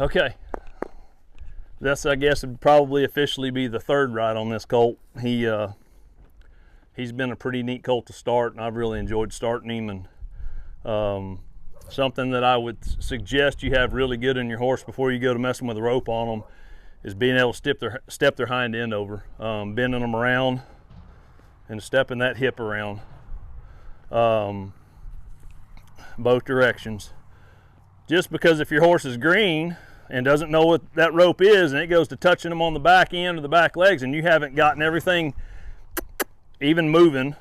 Okay, that's, I guess, would probably officially be the third ride on this colt. He's been a pretty neat colt to start, and I've really enjoyed starting him. And something that I would suggest you have really good in your horse before you go to messing with the rope on them is being able to step their hind end over, bending them around and stepping that hip around, both directions. Just because if your horse is green and doesn't know what that rope is, and it goes to touching them on the back end or the back legs, and you haven't gotten everything even moving,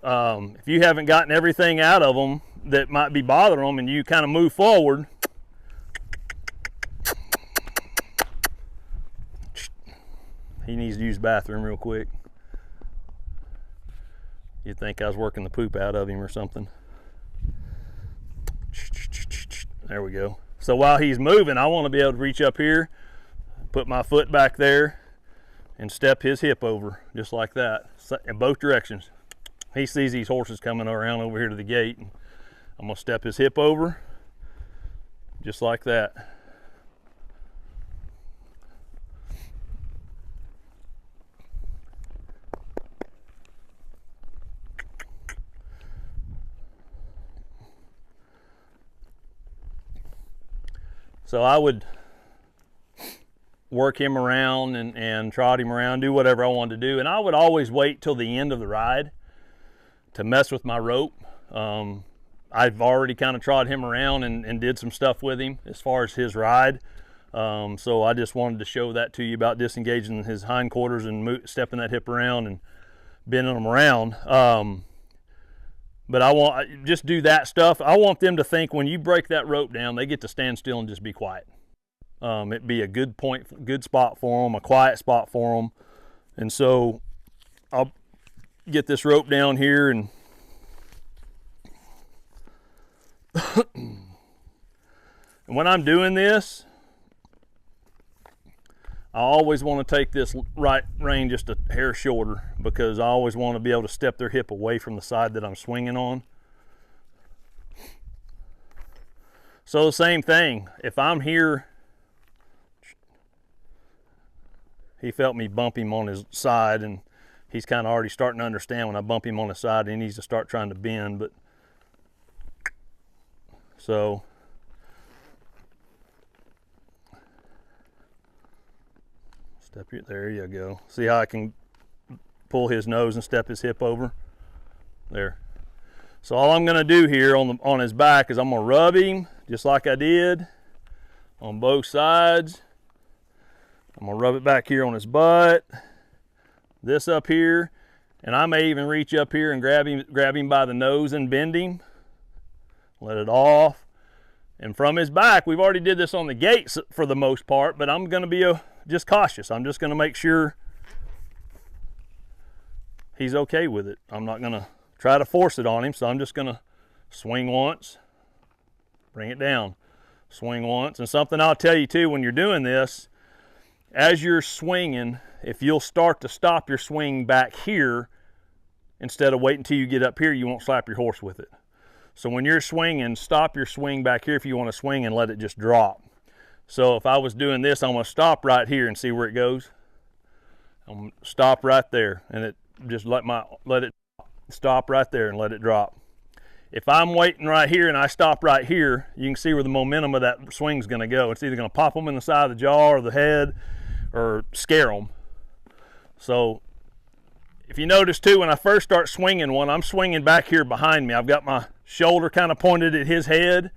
if you haven't gotten everything out of them that might be bothering them, and you kind of move forward, he needs to use the bathroom real quick. You'd think I was working the poop out of him or something. There we go. So while he's moving, I want to be able to reach up here, put my foot back there, and step his hip over, just like that, in both directions. He sees these horses coming around over here to the gate, and I'm gonna step his hip over, just like that. So I would work him around and trot him around, do whatever I wanted to do. And I would always wait till the end of the ride to mess with my rope. I've already kind of trot him around and did some stuff with him as far as his ride. So I just wanted to show that to you about disengaging his hindquarters and stepping that hip around and bending them around. But I want, just do that stuff. I want them to think when you break that rope down, they get to stand still and just be quiet. It'd be a good point, good spot for them, a quiet spot for them. And so I'll get this rope down here, and and when I'm doing this, I always want to take this right rein just a hair shorter, because I always want to be able to step their hip away from the side that I'm swinging on. So the same thing, if I'm here, he felt me bump him on his side, and he's kind of already starting to understand when I bump him on his side, he needs to start trying to bend. But so step it, there you go. See how I can pull his nose and step his hip over? There. So all I'm gonna do here on his back is I'm gonna rub him just like I did on both sides. I'm gonna rub it back here on his butt, this up here, and I may even reach up here and grab him by the nose and bend him, let it off. And from his back, we've already did this on the gates for the most part, but I'm gonna be just cautious. I'm just gonna make sure he's okay with it. I'm not gonna try to force it on him, so I'm just gonna swing once, bring it down, swing once. And something I'll tell you too, when you're doing this, as you're swinging, if you'll start to stop your swing back here instead of waiting until you get up here, you won't slap your horse with it. So when you're swinging, stop your swing back here if you want to swing, and let it just drop. So if I was doing this, I'm going to stop right here and see where it goes. I'm going to stop right there, and it just let it stop right there and let it drop. If I'm waiting right here and I stop right here, you can see where the momentum of that swing is going to go. It's either going to pop them in the side of the jaw or the head, or scare them. So if you notice too, when I first start swinging one, I'm swinging back here behind me. I've got my shoulder kind of pointed at his head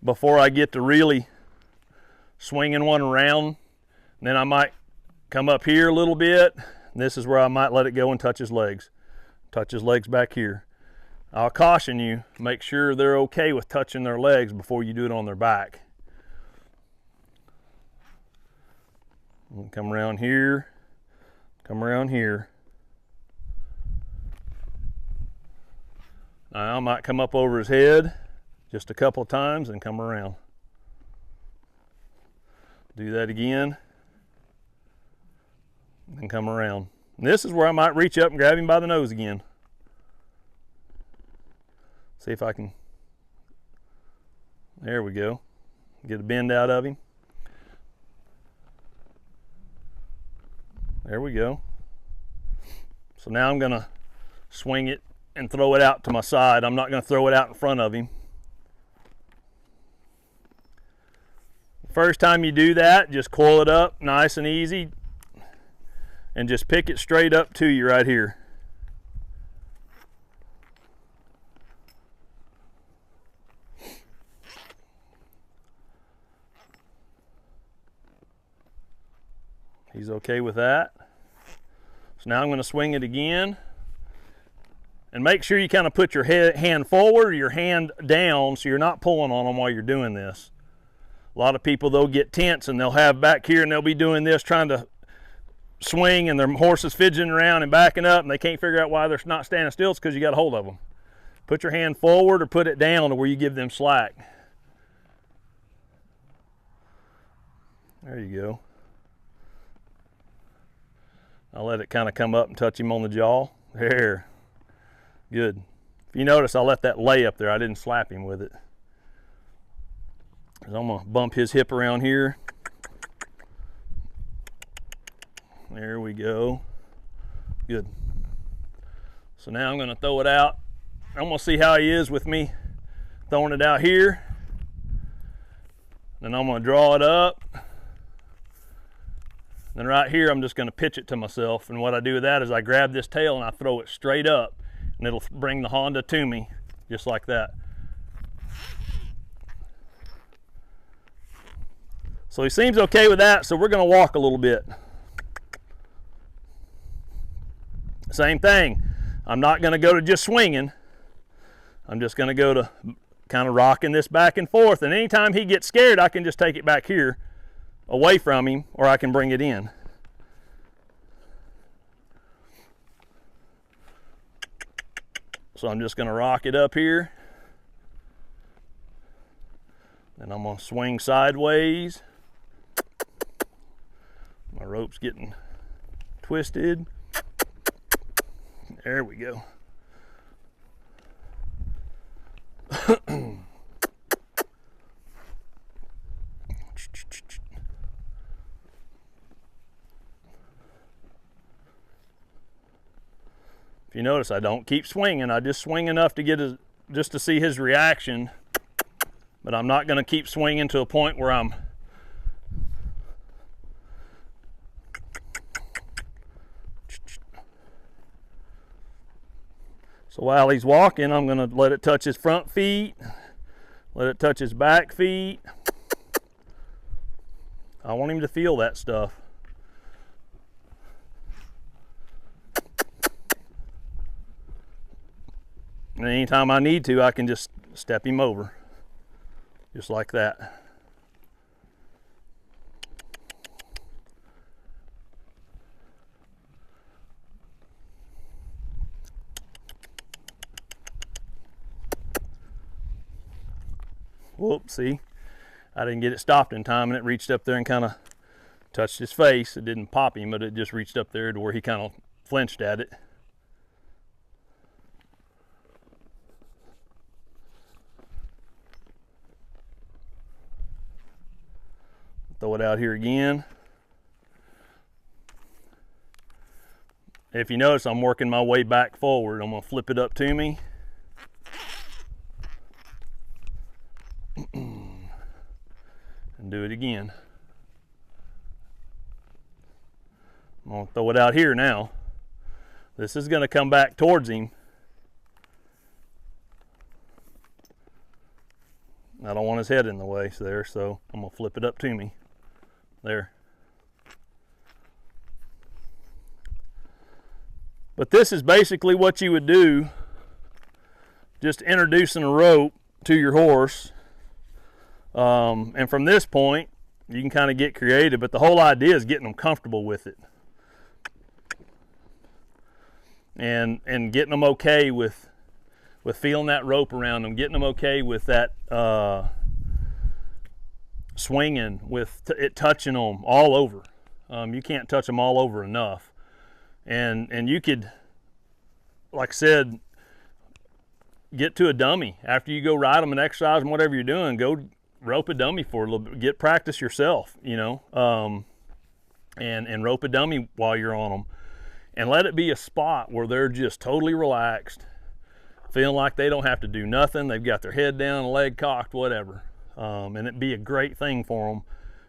before I get to really swinging one around. And then I might come up here a little bit. This is where I might let it go and touch his legs. Touch his legs back here. I'll caution you, make sure they're okay with touching their legs before you do it on their back. Come around here, come around here. Now I might come up over his head just a couple of times and come around. Do that again and come around. And this is where I might reach up and grab him by the nose again. See if I can. There we go. Get a bend out of him. There we go. So now I'm gonna swing it and throw it out to my side. I'm not gonna throw it out in front of him. First time you do that, just coil it up nice and easy and just pick it straight up to you right here. He's okay with that. So now I'm going to swing it again. And make sure you kind of put your hand forward or your hand down so you're not pulling on them while you're doing this. A lot of people, they'll get tense and they'll have back here and they'll be doing this, trying to swing, and their horse is fidgeting around and backing up, and they can't figure out why they're not standing still. It's because you got a hold of them. Put your hand forward or put it down to where you give them slack. There you go. I'll let it kind of come up and touch him on the jaw. There. Good. If you notice, I let that lay up there. I didn't slap him with it. I'm going to bump his hip around here. There we go. Good. So now I'm going to throw it out. I'm going to see how he is with me throwing it out here. Then I'm going to draw it up. Then right here, I'm just going to pitch it to myself. And what I do with that is I grab this tail and I throw it straight up. And it'll bring the Honda to me, just like that. So he seems okay with that, so we're going to walk a little bit. Same thing. I'm not going to go to just swinging. I'm just going to go to kind of rocking this back and forth. And anytime he gets scared, I can just take it back here away from him, or I can bring it in. So I'm just going to rock it up here. Then I'm going to swing sideways. My rope's getting twisted. There we go. If you notice, I don't keep swinging. I just swing enough to get just to see his reaction. But I'm not going to keep swinging to a point where I'm so while he's walking, I'm going to let it touch his front feet, let it touch his back feet. I want him to feel that stuff. And anytime I need to, I can just step him over, just like that. Whoops, see, I didn't get it stopped in time, and it reached up there and kind of touched his face. It didn't pop him, but it just reached up there to where he kind of flinched at it. Throw it out here again. If you notice, I'm working my way back forward. I'm going to flip it up to me. And do it again. I'm going to throw it out here now. This is going to come back towards him. I don't want his head in the way there, so I'm going to flip it up to me. There. But this is basically what you would do, just introducing a rope to your horse. And from this point, you can kind of get creative, but the whole idea is getting them comfortable with it. And getting them okay with feeling that rope around them, getting them okay with that swinging, with it touching them all over. You can't touch them all over enough. And you could, like I said, get to a dummy after you go ride them and exercise and whatever you're doing. Go rope a dummy for a little bit, get practice yourself, you know, and rope a dummy while you're on them, and let it be a spot where they're just totally relaxed, feeling like they don't have to do nothing. They've got their head down, leg cocked, whatever, and it'd be a great thing for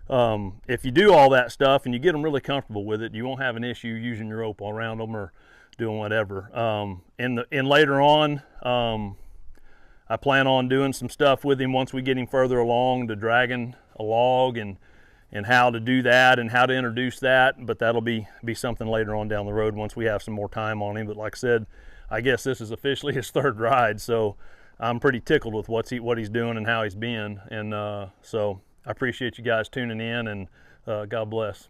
them. If you do all that stuff and you get them really comfortable with it, you won't have an issue using your rope around them or doing whatever. And later on, I plan on doing some stuff with him once we get him further along to dragging a log and how to do that and how to introduce that. But that'll be something later on down the road once we have some more time on him. But like I said, I guess this is officially his third ride, so I'm pretty tickled with what he's doing and how he's been. And so I appreciate you guys tuning in, and God bless.